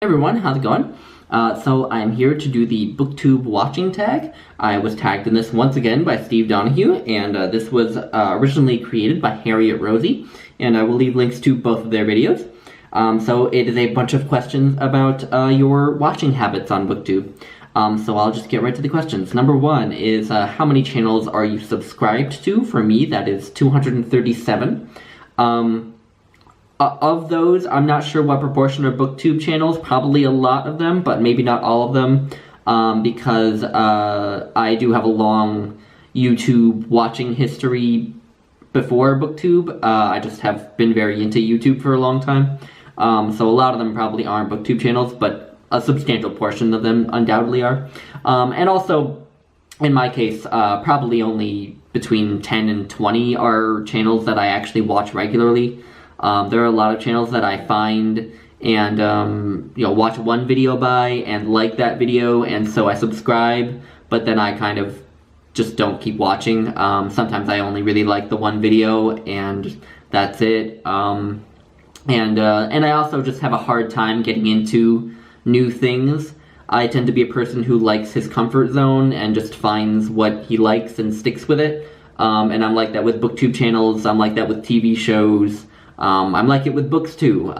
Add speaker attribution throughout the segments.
Speaker 1: Everyone, how's it going? So I'm here to do the BookTube Watching Tag. I was tagged in this once again by Steve Donahue, and this was originally created by Harriet Rosie, and I will leave links to both of their videos. So it is a bunch of questions about your watching habits on BookTube. So I'll just get right to the questions. Number one is, how many channels are you subscribed to? For me, that is 237. Of those, I'm not sure what proportion are BookTube channels, probably a lot of them, but maybe not all of them, because I do have a long YouTube watching history before BookTube. I just have been very into YouTube for a long time, so a lot of them probably aren't BookTube channels, but a substantial portion of them undoubtedly are. And also, in my case, probably only between 10 and 20 are channels that I actually watch regularly. There are a lot of channels that I find and, watch one video by and like that video, and so I subscribe, but then I kind of just don't keep watching. Sometimes I only really like the one video, and that's it. And I also just have a hard time getting into new things. I tend to be a person who likes his comfort zone and just finds what he likes and sticks with it. And I'm like that with BookTube channels, I'm like that with TV shows. I'm like it with books too.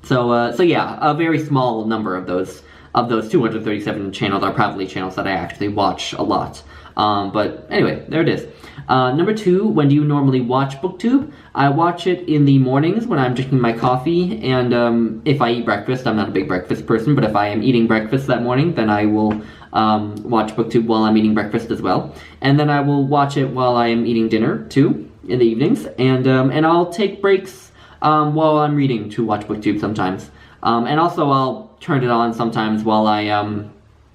Speaker 1: So yeah, a very small number of those 237 channels are probably channels that I actually watch a lot. But anyway, there it is. Number two, when do you normally watch BookTube? I watch it in the mornings when I'm drinking my coffee, and if I eat breakfast. I'm not a big breakfast person, but if I am eating breakfast that morning, then I will watch BookTube while I'm eating breakfast as well. And then I will watch it while I am eating dinner too, in the evenings, and I'll take breaks while I'm reading to watch BookTube sometimes. And also I'll turn it on sometimes while I,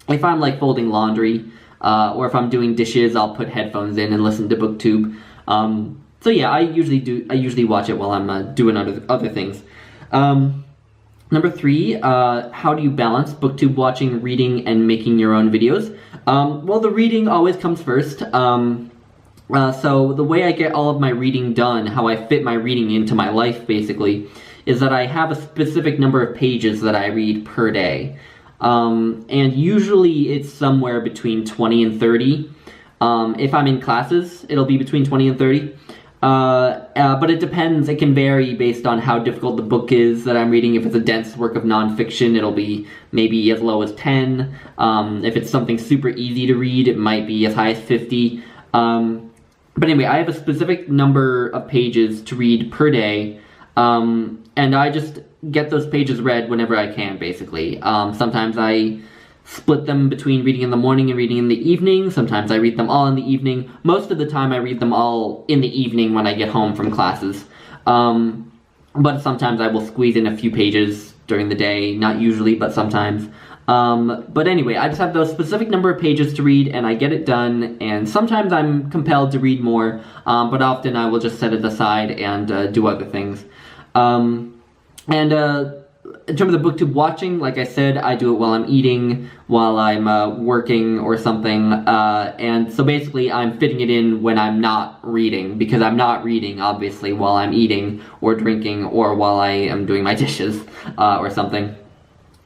Speaker 1: if I'm like folding laundry, or if I'm doing dishes, I'll put headphones in and listen to BookTube. So yeah, I usually watch it while I'm doing other things. Number three, how do you balance BookTube watching, reading, and making your own videos? Well, the reading always comes first. So the way I get all of my reading done, how I fit my reading into my life, basically, is that I have a specific number of pages that I read per day. And usually it's somewhere between 20 and 30. If I'm in classes, it'll be between 20 and 30. But it depends. It can vary based on how difficult the book is that I'm reading. If it's a dense work of nonfiction, it'll be maybe as low as 10. If it's something super easy to read, it might be as high as 50. But anyway, I have a specific number of pages to read per day, and I just get those pages read whenever I can, basically. Sometimes I split them between reading in the morning and reading in the evening. Sometimes I read them all in the evening. Most of the time I read them all in the evening when I get home from classes. But sometimes I will squeeze in a few pages during the day, not usually, but sometimes. But anyway, I just have those specific number of pages to read, and I get it done, and sometimes I'm compelled to read more, but often I will just set it aside and do other things. In terms of BookTube watching, like I said, I do it while I'm eating, while I'm working or something, and so basically I'm fitting it in when I'm not reading, because I'm not reading, obviously, while I'm eating or drinking or while I am doing my dishes or something.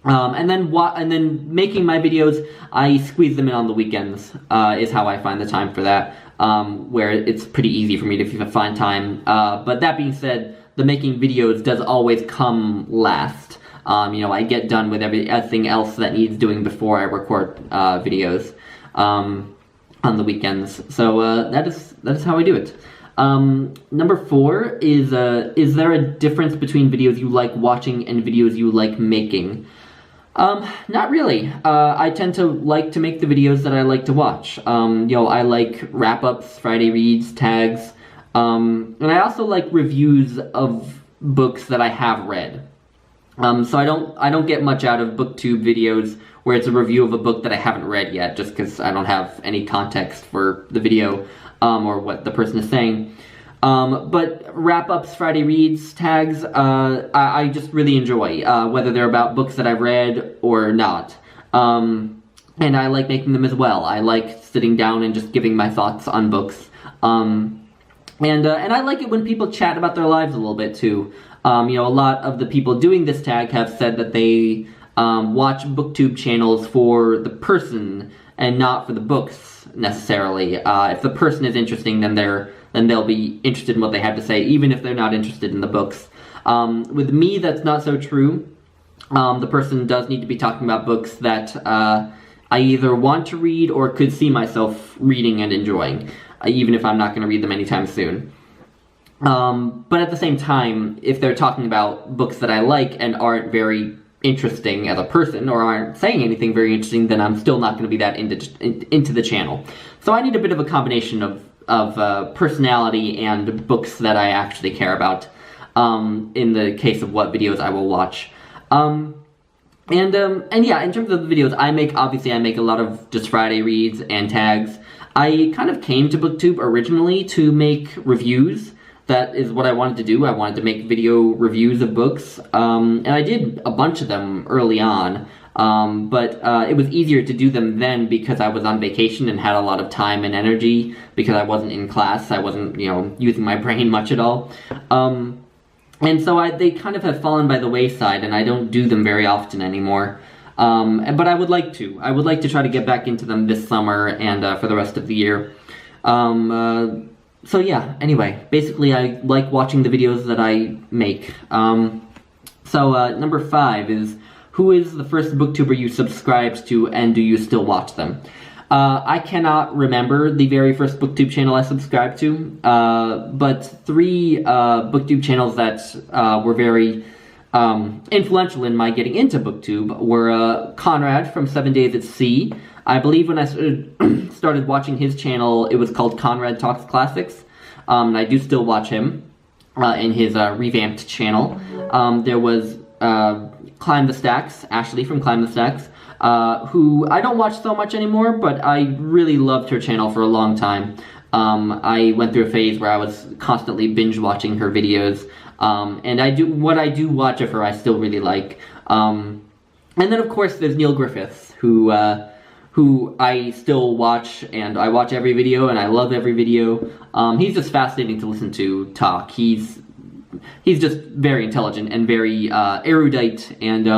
Speaker 1: And then making my videos, I squeeze them in on the weekends, is how I find the time for that, where it's pretty easy for me to find time. But that being said, the making videos does always come last. I get done with everything else that needs doing before I record videos on the weekends. So that is how I do it. Number four is there a difference between videos you like watching and videos you like making? Not really. I tend to like to make the videos that I like to watch. I like wrap-ups, Friday reads, tags, and I also like reviews of books that I have read. So I don't get much out of BookTube videos where it's a review of a book that I haven't read yet, just because I don't have any context for the video, or what the person is saying. But wrap-ups, Friday reads, tags, I just really enjoy, whether they're about books that I've read or not. And I like making them as well. I like sitting down and just giving my thoughts on books. And I like it when people chat about their lives a little bit too. A lot of the people doing this tag have said that they watch BookTube channels for the person and not for the books necessarily. If the person is interesting, then they'll be interested in what they have to say, even if they're not interested in the books. With me, that's not so true. The person does need to be talking about books that I either want to read or could see myself reading and enjoying, even if I'm not going to read them anytime soon. But at the same time, if they're talking about books that I like and aren't very interesting as a person, or aren't saying anything very interesting, then I'm still not going to be that into the channel. So I need a bit of a combination of personality and books that I actually care about, in the case of what videos I will watch. And yeah, in terms of the videos I make, obviously I make a lot of just Friday reads and tags. I kind of came to BookTube originally to make reviews. That is what I wanted to do. I wanted to make video reviews of books, and I did a bunch of them early on, but it was easier to do them then because I was on vacation and had a lot of time and energy because I wasn't in class. I wasn't, using my brain much at all. And so they kind of have fallen by the wayside, and I don't do them very often anymore. But I would like to. I would like to try to get back into them this summer and for the rest of the year. So yeah, anyway, basically I like watching the videos that I make. Number 5 is, who is the first booktuber you subscribed to, and do you still watch them? I cannot remember the very first BookTube channel I subscribed to, but 3 BookTube channels that were very influential in my getting into BookTube were Conrad from 7 Days at Sea. I believe when I started watching his channel, it was called Conrad Talks Classics, and I do still watch him in his revamped channel. There was Climb the Stacks, Ashley from Climb the Stacks, who I don't watch so much anymore, but I really loved her channel for a long time. I went through a phase where I was constantly binge watching her videos, and what I do watch of her I still really like. And then of course there's Neil Griffiths, who I still watch, and I watch every video, and I love every video. He's just fascinating to listen to talk. He's just very intelligent and very erudite, and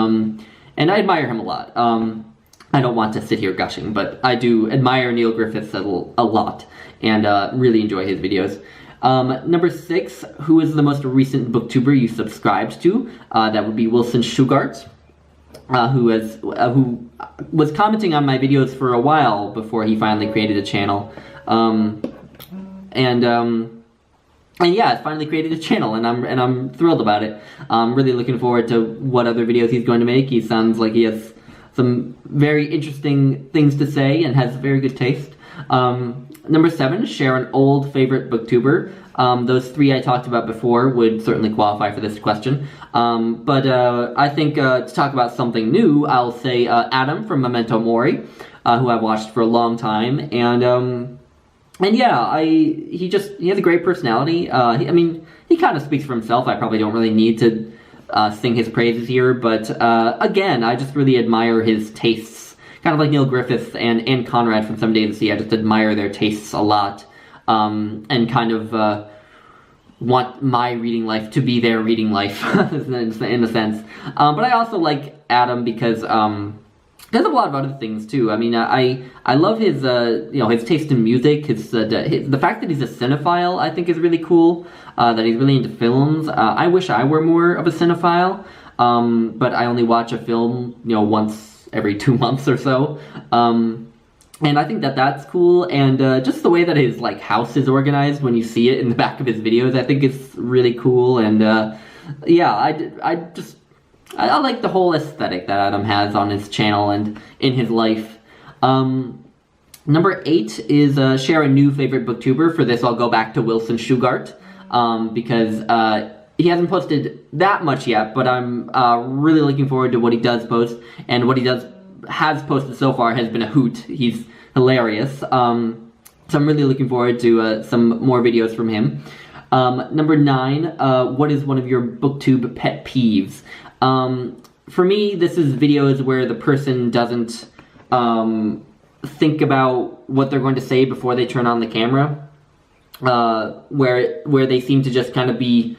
Speaker 1: I admire him a lot. I don't want to sit here gushing, but I do admire Neil Griffiths a lot, and really enjoy his videos. Number 6, who is the most recent booktuber you subscribed to? That would be Wilson Shugart, who was commenting on my videos for a while before he finally created a channel. And yeah, I finally created a channel, and I'm thrilled about it. I'm really looking forward to what other videos he's going to make. He sounds like he has some very interesting things to say and has very good taste. Number 7, share an old favorite booktuber. Those 3 I talked about before would certainly qualify for this question. But I think to talk about something new, I'll say Adam from Memento Mori, who I've watched for a long time, and yeah, he has a great personality. He kind of speaks for himself. I probably don't really need to sing his praises here, but again, I just really admire his tastes. Kind of like Neil Griffiths and Conrad from 7 Days at Sea, I just admire their tastes a lot, and kind of want my reading life to be their reading life, in a sense. But I also like Adam because of a lot of other things too. I love his his taste in music. The fact that he's a cinephile, I think, is really cool. That he's really into films. I wish I were more of a cinephile, but I only watch a film once every 2 months or so. And I think that's cool, and just the way that his house is organized when you see it in the back of his videos, I think is really cool. And yeah, I like the whole aesthetic that Adam has on his channel and in his life. Number 8 is share a new favorite booktuber. For this, I'll go back to Wilson Shugart, because he hasn't posted that much yet, but I'm really looking forward to what he does post, and what he has posted so far has been a hoot. He's hilarious. So I'm really looking forward to some more videos from him. Number 9, what is one of your BookTube pet peeves? For me, this is videos where the person doesn't think about what they're going to say before they turn on the camera, where they seem to just kind of be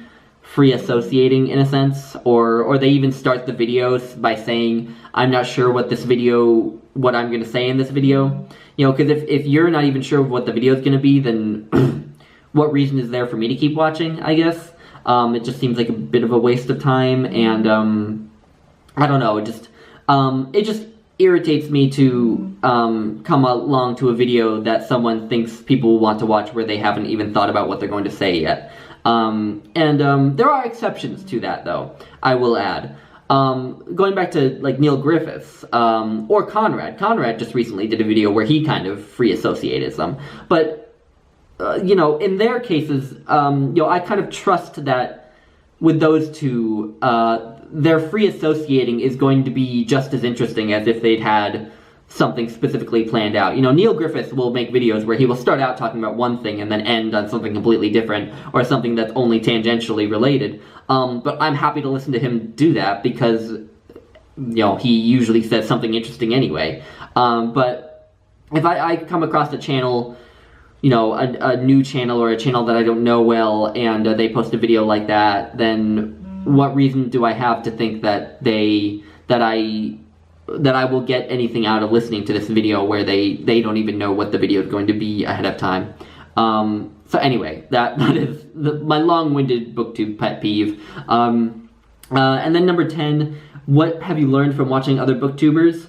Speaker 1: free associating in a sense, or they even start the videos by saying, I'm not sure what I'm going to say in this video. You know, because if you're not even sure what the video is going to be, then what reason is there for me to keep watching, I guess? It just seems like a bit of a waste of time, and I don't know, it just irritates me to come along to a video that someone thinks people will want to watch where they haven't even thought about what they're going to say yet. There are exceptions to that, though, I will add. Going back to, like, Neil Griffiths, or Conrad. Conrad just recently did a video where he kind of free associated some. But, you know, in their cases, you know, I kind of trust that with those two, their free associating is going to be just as interesting as if they'd had something specifically planned out. You know, Neil Griffiths will make videos where he will start out talking about one thing and then end on something completely different, or something that's only tangentially related. But I'm happy to listen to him do that because, you know, he usually says something interesting anyway. But if I come across a channel, you know, a new channel or a channel that I don't know well, and they post a video like that, then what reason do I have to think that I will get anything out of listening to this video where they don't even know what the video is going to be ahead of time? So anyway, that is my long-winded BookTube pet peeve. And then number 10, what have you learned from watching other BookTubers?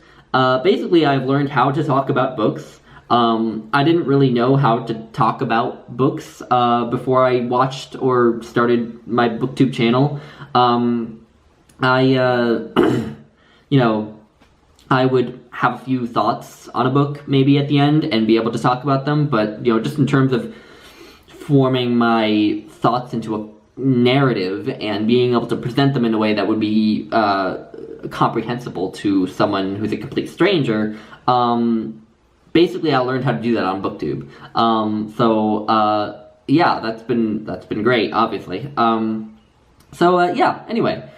Speaker 1: Basically, I've learned how to talk about books. I didn't really know how to talk about books before I watched or started my BookTube channel. You know, I would have a few thoughts on a book maybe at the end and be able to talk about them, but, you know, just in terms of forming my thoughts into a narrative and being able to present them in a way that would be comprehensible to someone who's a complete stranger, basically I learned how to do that on BookTube. Yeah, that's been great, obviously. Yeah, anyway.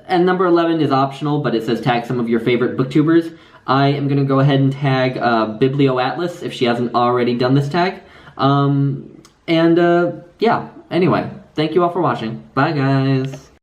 Speaker 1: And number 11 is optional, but it says tag some of your favorite booktubers. I am going to go ahead and tag BiblioAtlas if she hasn't already done this tag. Yeah, anyway, thank you all for watching. Bye, guys.